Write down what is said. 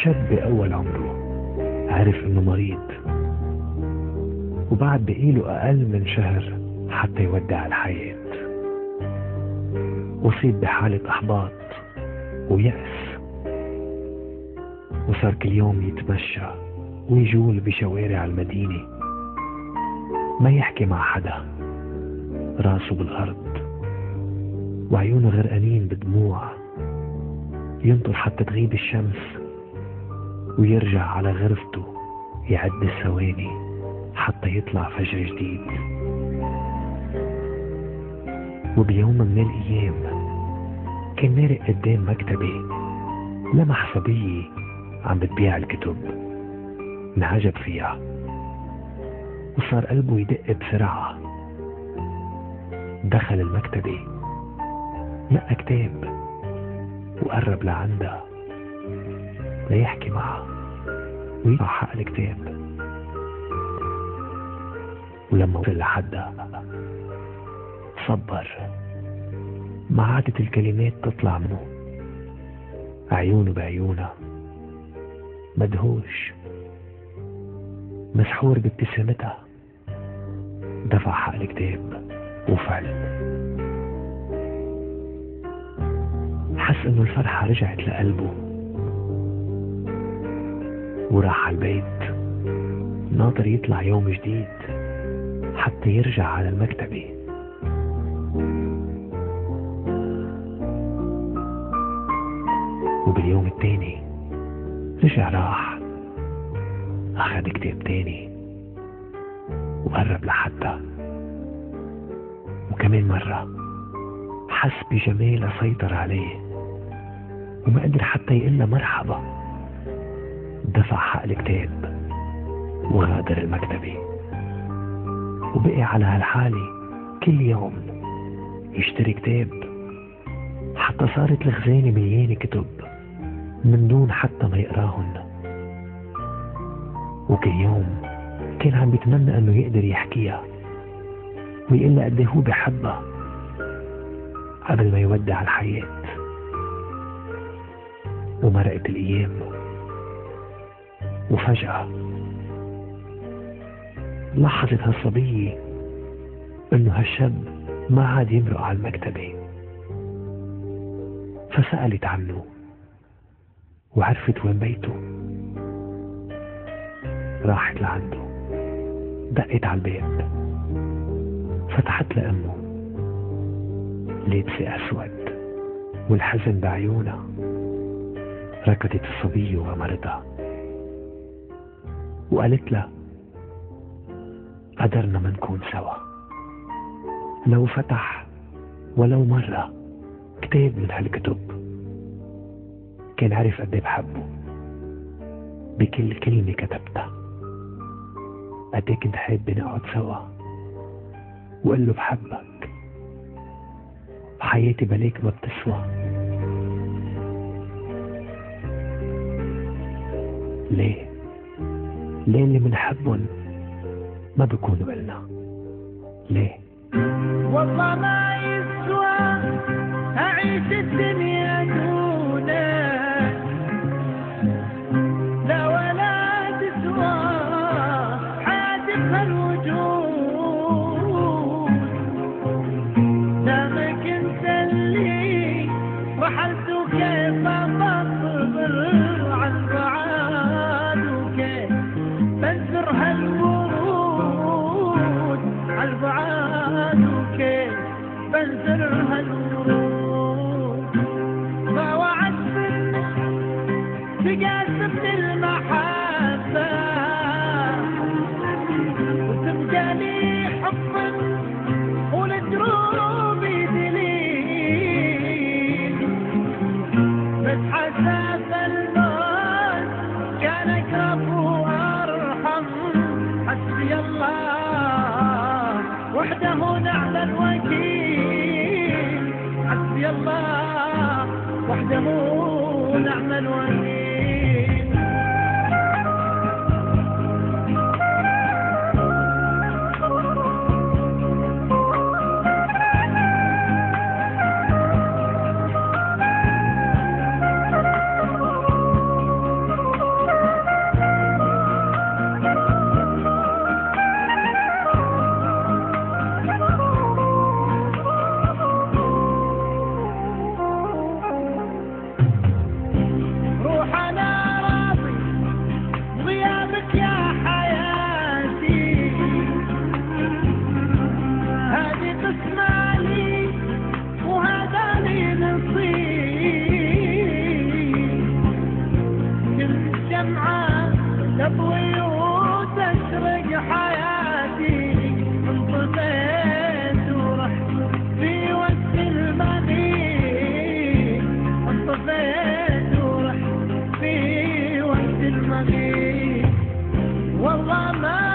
شاب بأول عمره عرف إنه مريض، وبعد بقيله أقل من شهر حتى يودع الحياة. أصيب بحالة إحباط ويأس، وصار كل يوم يتمشى ويجول بشوارع المدينة، ما يحكي مع حدا، راسه بالأرض وعيونه غرقانين بدموع، ينطر حتى تغيب الشمس ويرجع على غرفته يعد الثواني حتى يطلع فجر جديد. وبيوم من الأيام كان مارق قدام مكتبي، لمح صبية عم بتبيع الكتب، انعجب فيها وصار قلبه يدق بسرعة. دخل المكتبة، لقى كتاب وقرب لعندها ليحكي معها ويقع حق الكتاب. ولما وصل لحدها صبر، ما عادت الكلمات تطلع منه، عيونه بعيونها، مدهوش مسحور بابتسامتها. دفع حق الكتاب وفعل، حس انه الفرحة رجعت لقلبه وراح على البيت ناطر يطلع يوم جديد حتى يرجع على المكتبة. وباليوم التاني رجع، راح أخذ كتاب تاني وقرب لحدها، وكمان مرة حس بجمالها سيطر عليه وما قدر حتى يقلها مرحبا. دفع حق الكتاب وغادر المكتبة، وبقي على هالحالة كل يوم يشتري كتاب حتى صارت الخزانة مليانة كتب من دون حتى ما يقراهن. وكل يوم كان عم بيتمنى انه يقدر يحكيها ويقلها قد ايه هو بحبها قبل ما يودع الحياة. ومرقت الايام، وفجأة لاحظت هالصبية انه هالشاب ما عاد يمرق على المكتبة، فسألت عنه وعرفت وين بيته. راحت لعنده، دقت على الباب، فتحت لأمه لابسة أسود والحزن بعيونها. ركضت الصبية وغمرتها وقالت لها قدرنا ما نكون سوا، لو فتح ولو مرة كتاب من هالكتب كان عارف قد ايه بحبه بكل كلمة كتبتها، قد ايه كنت حابة نقعد سوا وقال له بحبك، حياتي بليك ما بتسوى. ليه اللي منحبهم ما بيكونوا إلنا؟ ليه؟ والله ما يسوى أعيش الدنيا دونك، لا ولا تسوى حادث الوجود. دامك انت اللي رحلت وكيف بصبر عن بعاد، وكيف بنزر هالورود عالبعاد، وكيف بنزر هالورود. ما وعدت تقاسم المحبة وتبقى لي حبا والدروب دليل، بس حساس الموت كان اقرب وارحم. حسبي الله وحده نعم الوكيل، حسبي الله وحده نعم الوكيل. ما